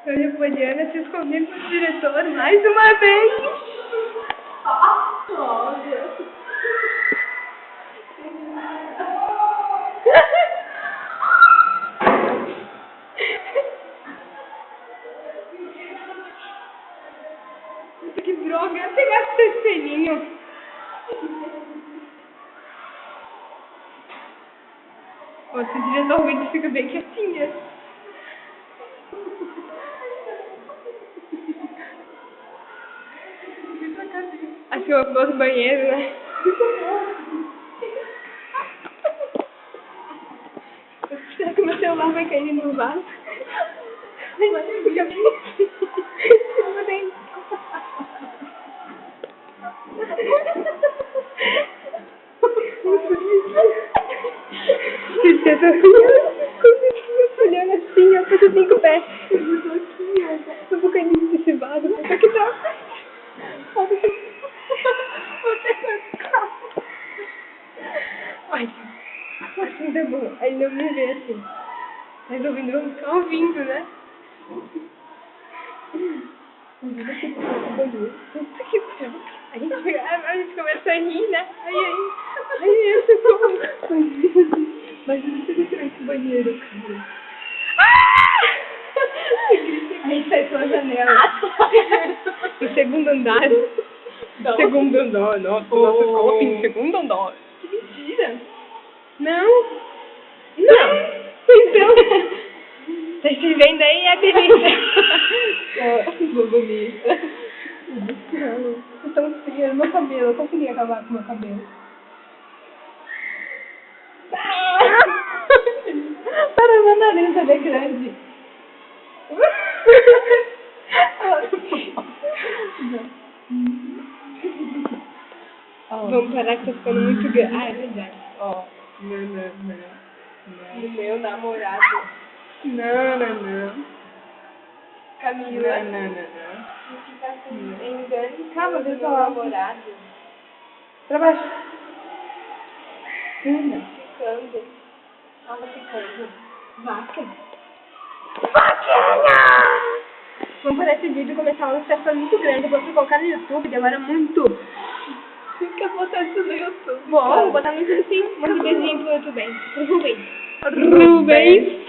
Eu e a Poliana se escondendo do diretor mais uma vez. Que droga, pegasse seu espelhinho. Pô, se o diretor vídeo fica bem quietinha. Acho que eu vou no banheiro, né? Será que meu celular vai cair no vaso? Olhando assim, ó, eu tô 5 pés. Eu tô aqui, ó. Eu vou cair nesse vaso. Só que tá. Vou ter que ficar. Ai, assim tá bom. Aí não me vê assim. Resolvendo, vamos ficar ouvindo, né? A gente começa a rir, né? Aí eu fico. Mas não sei se esse banheiro, cara. A gente sai pela janela. No segundo andar. Segundo andar, nossa, nossa escola tem segundo andar. Que mentira. Não. Então. Vocês se vendo aí, é beleza. Bonita. Vocês estão esfriando meu cabelo. Eu consegui acabar com meu cabelo. Para meu nariz fazer grande. Vamos parar que tá ficando muito grande. Ah, é verdade. Ó. Não. Do meu namorado. Não. Camila. Não. Você tá se engano. Calma, deixa eu falar. Namorado. Pra baixo. Ficando. Tava ficando. Vaca. Vaquinha! Vamos parar esse vídeo e começar uma festa muito grande. Eu vou colocar no YouTube, demora muito. Fica botando isso no YouTube. Bom, vou botar no YouTube sim. Manda um beijinho pro YouTube. Pro Rubens.